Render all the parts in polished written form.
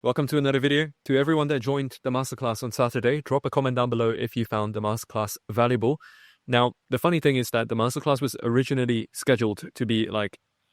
Welcome to another video. To everyone that joined the masterclass on Saturday, drop a comment down below if you found the masterclass valuable. Now, the funny thing is that the masterclass was originally scheduled to be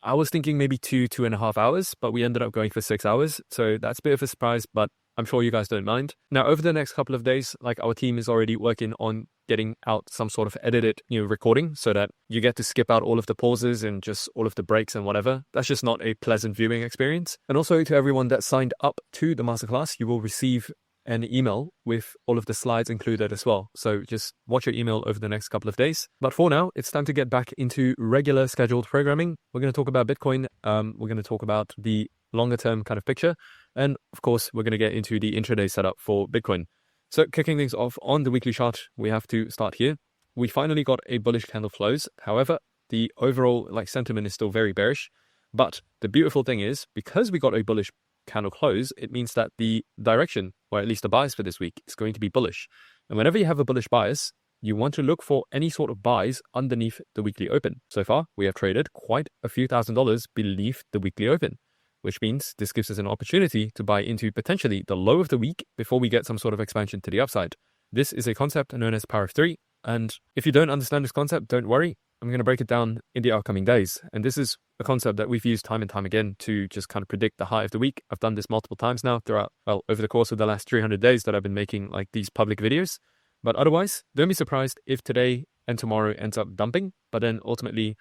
I was thinking maybe 2.5 hours, but we ended up going for 6 hours. So that's a bit of a surprise, but I'm sure you guys don't mind. Now, over the next couple of days, our team is already working on getting out some sort of edited, recording so that you get to skip out all of the pauses and just all of the breaks and whatever. That's just not a pleasant viewing experience. And also to everyone that signed up to the masterclass, you will receive an email with all of the slides included as well. So just watch your email over the next couple of days. But for now, it's time to get back into regular scheduled programming. We're going to talk about Bitcoin. We're going to talk about the longer term kind of picture. And of course, we're going to get into the intraday setup for Bitcoin. So kicking things off on the weekly chart, we have to start here. We finally got a bullish candle close. However, the overall sentiment is still very bearish. But the beautiful thing is, because we got a bullish candle close, it means that the direction, or at least the bias for this week, is going to be bullish. And whenever you have a bullish bias, you want to look for any sort of buys underneath the weekly open. So far, we have traded quite a few $1,000s beneath the weekly open, which means this gives us an opportunity to buy into potentially the low of the week before we get some sort of expansion to the upside. This is a concept known as Power of Three. And if you don't understand this concept, don't worry. I'm going to break it down in the upcoming days. And this is a concept that we've used time and time again to just kind of predict the high of the week. I've done this multiple times now over the course of the last 300 days that I've been making these public videos. But otherwise, don't be surprised if today and tomorrow ends up dumping. But then ultimately,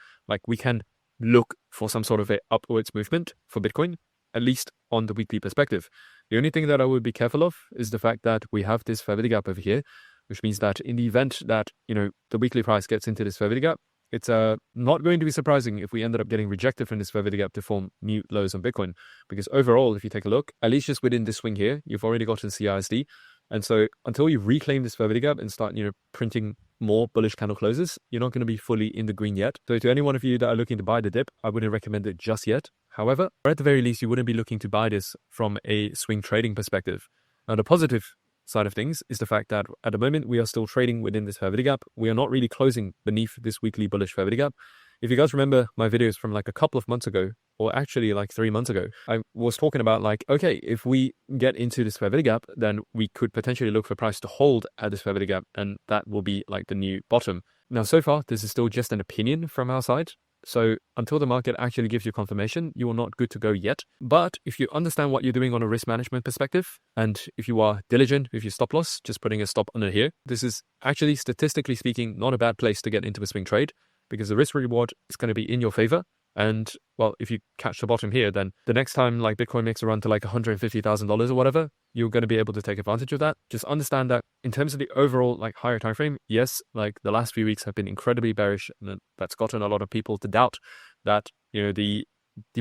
we can look for some sort of a upwards movement for Bitcoin, at least on the weekly perspective. The only thing that I would be careful of is the fact that we have this fair value gap over here, which means that in the event that, the weekly price gets into this fair value gap, it's not going to be surprising if we ended up getting rejected from this fair value gap to form new lows on Bitcoin. Because overall, if you take a look, at least just within this swing here, you've already gotten CISD. And so until you reclaim this fair value gap and start, printing more bullish candle closes, you're not going to be fully in the green yet. So to any one of you that are looking to buy the dip, I wouldn't recommend it just yet. However, or at the very least, you wouldn't be looking to buy this from a swing trading perspective. Now, the positive side of things is the fact that at the moment we are still trading within this fair value gap. We are not really closing beneath this weekly bullish fair value gap. If you guys remember my videos from a couple of months ago, or actually 3 months ago, I was talking about okay, if we get into this fair value gap, then we could potentially look for price to hold at this fair value gap, and that will be the new bottom. Now, so far, this is still just an opinion from our side. So until the market actually gives you confirmation, you are not good to go yet. But if you understand what you're doing on a risk management perspective, and if you are diligent with your stop loss, just putting a stop under here, this is actually, statistically speaking, not a bad place to get into a swing trade, because the risk reward is going to be in your favor. And well, if you catch the bottom here, then the next time Bitcoin makes a run to $150,000 or whatever, you're going to be able to take advantage of that. Just understand that in terms of the overall higher time frame, yes, the last few weeks have been incredibly bearish, and that's gotten a lot of people to doubt that the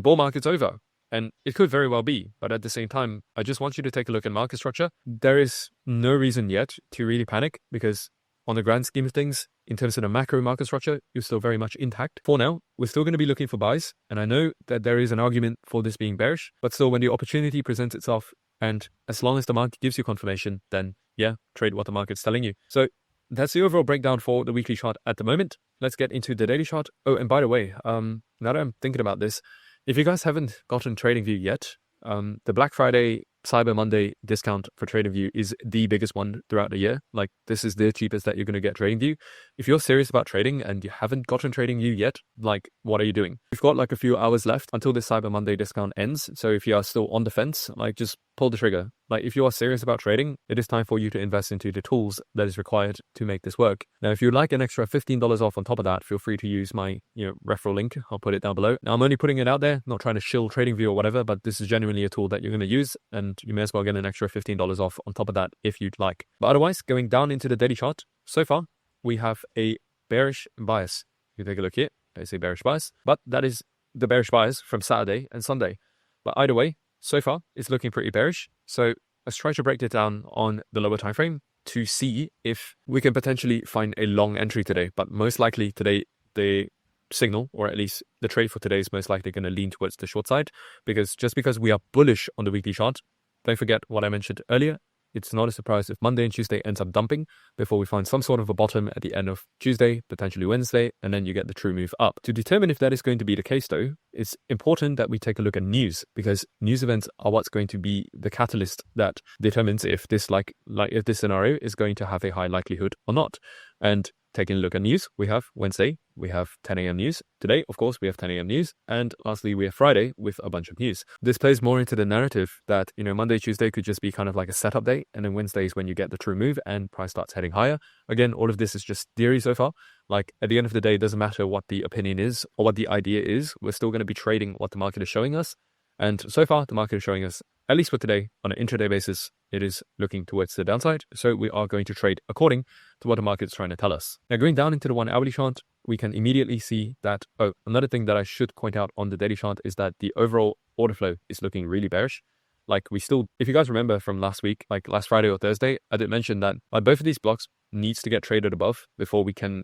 bull market's over. And it could very well be, but at the same time, I just want you to take a look at market structure. There is no reason yet to really panic, because on the grand scheme of things, in terms of the macro market structure, you're still very much intact. For now, we're still going to be looking for buys. And I know that there is an argument for this being bearish, but still, when the opportunity presents itself, and as long as the market gives you confirmation, then yeah, trade what the market's telling you. So that's the overall breakdown for the weekly chart at the moment. Let's get into the daily chart. Oh, and by the way, now that I'm thinking about this, if you guys haven't gotten TradingView yet, the Black Friday Cyber Monday discount for TradingView is the biggest one throughout the year. This is the cheapest that you're going to get TradingView. If you're serious about trading and you haven't gotten TradingView yet, what are you doing? We've got a few hours left until this Cyber Monday discount ends. So if you are still on the fence, just pull the trigger. If you are serious about trading, it is time for you to invest into the tools that is required to make this work. Now, if you'd like an extra $15 off on top of that, feel free to use my referral link. I'll put it down below. Now, I'm only putting it out there, not trying to shill TradingView or whatever, but this is genuinely a tool that you're going to use, and you may as well get an extra $15 off on top of that if you'd like. But otherwise, going down into the daily chart, so far, we have a bearish bias. You take a look here, there's a bearish bias, but that is the bearish bias from Saturday and Sunday. But either way, so far, it's looking pretty bearish. So let's try to break it down on the lower time frame to see if we can potentially find a long entry today. But most likely today, the signal, or at least the trade for today, is most likely going to lean towards the short side, because just because we are bullish on the weekly chart, don't forget what I mentioned earlier. it's not a surprise if Monday and Tuesday ends up dumping before we find some sort of a bottom at the end of Tuesday, potentially Wednesday, and then you get the true move up. To determine if that is going to be the case though, it's important that we take a look at news, because news events are what's going to be the catalyst that determines if this if this scenario is going to have a high likelihood or not. And taking a look at news, we have Wednesday, we have 10 a.m. news. Today, of course, we have 10 a.m. news. And lastly, we have Friday with a bunch of news. This plays more into the narrative that, Monday, Tuesday could just be kind of like a setup day. And then Wednesday is when you get the true move and price starts heading higher. Again, all of this is just theory so far. Like at the end of the day, it doesn't matter what the opinion is or what the idea is. We're still going to be trading what the market is showing us. And so far, the market is showing us, at least for today, on an intraday basis, it is looking towards the downside. So we are going to trade according to what the market is trying to tell us. Now, going down into the 1 hourly chart, we can immediately see that, another thing that I should point out on the daily chart is that the overall order flow is looking really bearish. Like if you guys remember from last week, like last Friday or Thursday, I did mention that both of these blocks needs to get traded above before we can,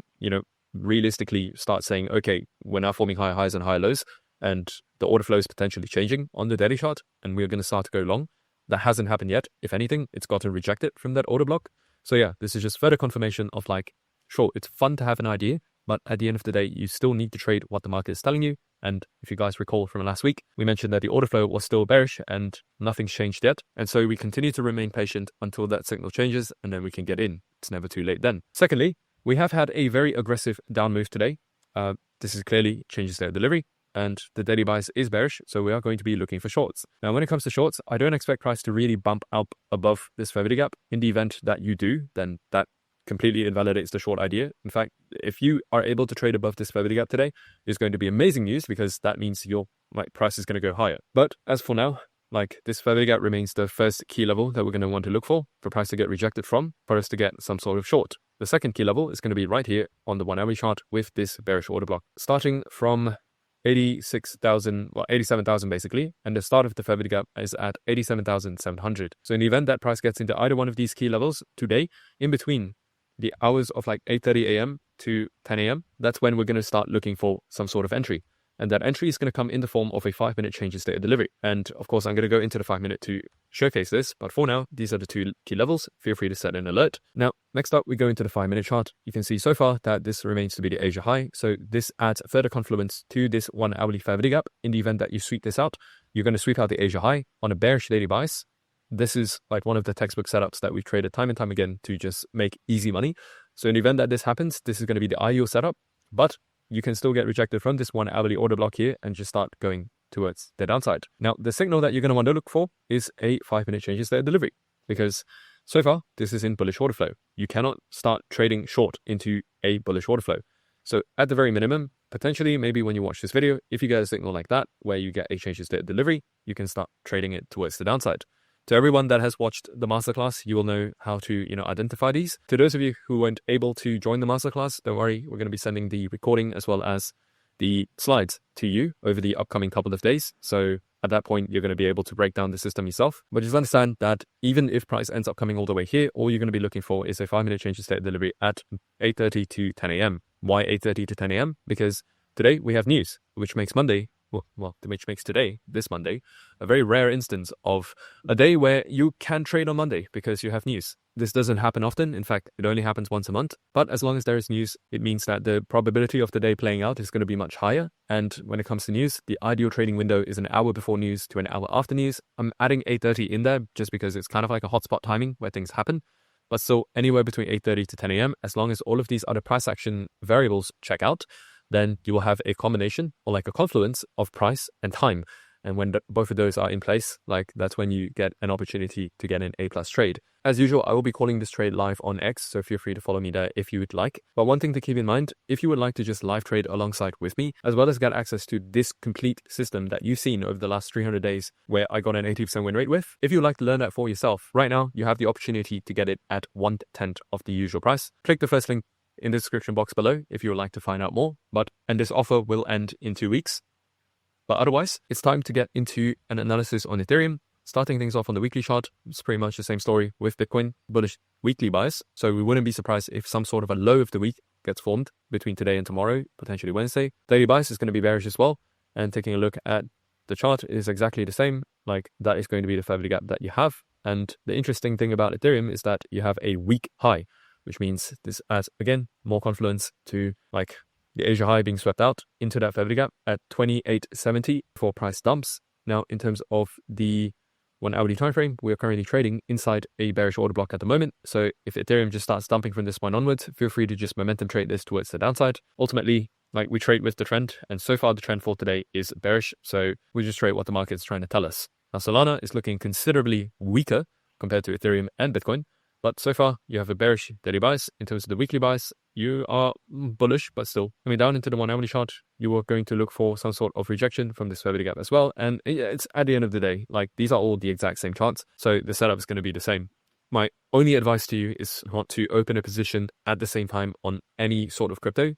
realistically start saying, okay, we're now forming higher highs and higher lows, and the order flow is potentially changing on the daily chart, and we're going to start to go long. That hasn't happened yet. If anything, it's gotten rejected from that order block. So yeah, this is just further confirmation of sure, it's fun to have an idea, but at the end of the day, you still need to trade what the market is telling you. And if you guys recall from last week, we mentioned that the order flow was still bearish and nothing's changed yet. And so we continue to remain patient until that signal changes, and then we can get in. It's never too late then. Secondly, we have had a very aggressive down move today. This is clearly changes their delivery, and the daily bias is bearish, so we are going to be looking for shorts. Now, when it comes to shorts, I don't expect price to really bump up above this fair value gap. In the event that you do, then that completely invalidates the short idea. In fact, if you are able to trade above this fair value gap today, it's going to be amazing news, because that means your price is going to go higher. But as for now, this fair value gap remains the first key level that we're going to want to look for price to get rejected from, for us to get some sort of short. The second key level is going to be right here on the 1 hourly chart with this bearish order block, starting from 87,000 basically, and the start of the fair value gap is at 87,700. So in the event that price gets into either one of these key levels today, in between the hours of 8:30 a.m. to 10 a.m., that's when we're going to start looking for some sort of entry. And that entry is going to come in the form of a 5-minute change in state of delivery. And of course, I'm going to go into the 5-minute to showcase this. But for now, these are the two key levels. Feel free to set an alert. Now, next up, we go into the 5-minute chart. You can see so far that this remains to be the Asia high. So this adds further confluence to this 1 hourly fair value gap. In the event that you sweep this out, you're going to sweep out the Asia high on a bearish daily bias. This is one of the textbook setups that we've traded time and time again to just make easy money. So in the event that this happens, this is going to be the ideal setup. But you can still get rejected from this 1 hourly order block here and just start going towards the downside. Now, the signal that you're going to want to look for is a 5-minute change in state of delivery, because so far, this is in bullish order flow. You cannot start trading short into a bullish order flow. So at the very minimum, potentially, maybe when you watch this video, if you get a signal like that, where you get a change in state of delivery, you can start trading it towards the downside. To everyone that has watched the masterclass, you will know how to, identify these. To those of you who weren't able to join the masterclass, don't worry, we're going to be sending the recording as well as the slides to you over the upcoming couple of days. So at that point, you're going to be able to break down the system yourself. But just understand that even if price ends up coming all the way here, all you're going to be looking for is a 5-minute change in state of delivery at 8:30 to 10 a.m. Why 8:30 to 10 a.m.? Because today we have news, which makes Monday, which makes today, this Monday, a very rare instance of a day where you can trade on Monday because you have news. This doesn't happen often. In fact, it only happens once a month. But as long as there is news, it means that the probability of the day playing out is going to be much higher. And when it comes to news, the ideal trading window is an hour before news to an hour after news. I'm adding 8:30 in there just because it's kind of like a hotspot timing where things happen. But still, anywhere between 8:30 to 10 a.m., as long as all of these other price action variables check out, then you will have a combination or a confluence of price and time. And when both of those are in place, that's when you get an opportunity to get an A+ trade. As usual, I will be calling this trade live on X, so feel free to follow me there if you would like. But one thing to keep in mind, if you would like to just live trade alongside with me, as well as get access to this complete system that you've seen over the last 300 days where I got an 80% win rate with, if you'd like to learn that for yourself, right now you have the opportunity to get it at 1/10 of the usual price. Click the first link in the description box below if you would like to find out more. And this offer will end in 2 weeks. But otherwise, it's time to get into an analysis on Ethereum. Starting things off on the weekly chart, it's pretty much the same story with Bitcoin, bullish weekly bias. So we wouldn't be surprised if some sort of a low of the week gets formed between today and tomorrow, potentially Wednesday. Daily bias is going to be bearish as well. And taking a look at the chart is exactly the same. That is going to be the fair value gap that you have. And the interesting thing about Ethereum is that you have a weak high, which means this adds, again, more confluence to like the Asia high being swept out into that fair value gap at 28.70 for price dumps. Now, in terms of the 1 hourly time frame, we are currently trading inside a bearish order block at the moment. So if Ethereum just starts dumping from this point onwards, feel free to just momentum trade this towards the downside. Ultimately, like, we trade with the trend, and so far the trend for today is bearish. So we just trade what the market is trying to tell us. Now, Solana is looking considerably weaker compared to Ethereum and Bitcoin, but so far you have a bearish daily bias. In terms of the weekly bias, you are bullish, but still coming down into the 1 hourly chart, you are going to look for some sort of rejection from this fair value gap as well. And it's at the end of the day, like, these are all the exact same charts, so the setup is going to be the same. My only advice to you is not to open a position at the same time on any sort of crypto,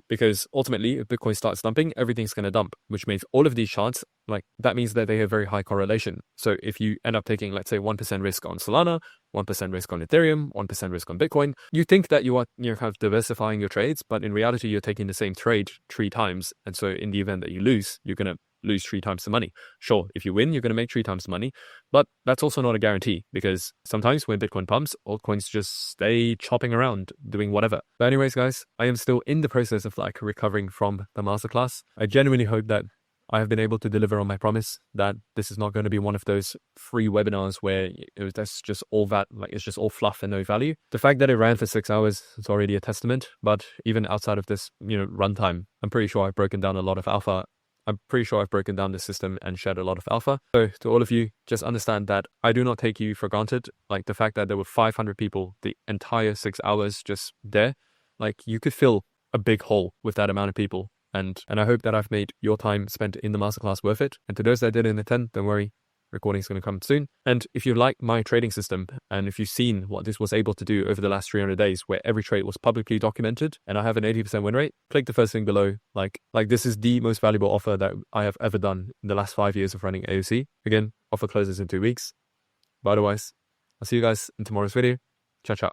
because ultimately, if Bitcoin starts dumping, everything's going to dump, which means all of these charts, like, that means that they have very high correlation. So if you end up taking, let's say, 1% risk on Solana, 1% risk on Ethereum, 1% risk on Bitcoin, you think that you are, kind of diversifying your trades, but in reality, you're taking the same trade 3 times. And so in the event that you lose, you're going to lose 3 times the money. Sure, if you win, you're going to make 3 times the money, but that's also not a guarantee, because sometimes when Bitcoin pumps, altcoins just stay chopping around, doing whatever. But anyways, guys, I am still in the process of like recovering from the masterclass. I genuinely hope that I have been able to deliver on my promise, that this is not going to be one of those free webinars where that's just all that, like, it's just all fluff and no value. The fact that it ran for 6 hours is already a testament, but even outside of this, runtime, I'm pretty sure I've broken down a lot of alpha. I'm pretty sure I've broken down the system and shared a lot of alpha. So to all of you, just understand that I do not take you for granted. Like, the fact that there were 500 people the entire 6 hours just there, like, you could fill a big hole with that amount of people. And I hope that I've made your time spent in the masterclass worth it. And to those that didn't attend, don't worry, recording is going to come soon. And if you like my trading system, and if you've seen what this was able to do over the last 300 days, where every trade was publicly documented and I have an 80% win rate, click the first link below. Like this is the most valuable offer that I have ever done in the last 5 years of running AOC. Again, offer closes in 2 weeks. But otherwise, I'll see you guys in tomorrow's video. Ciao, ciao.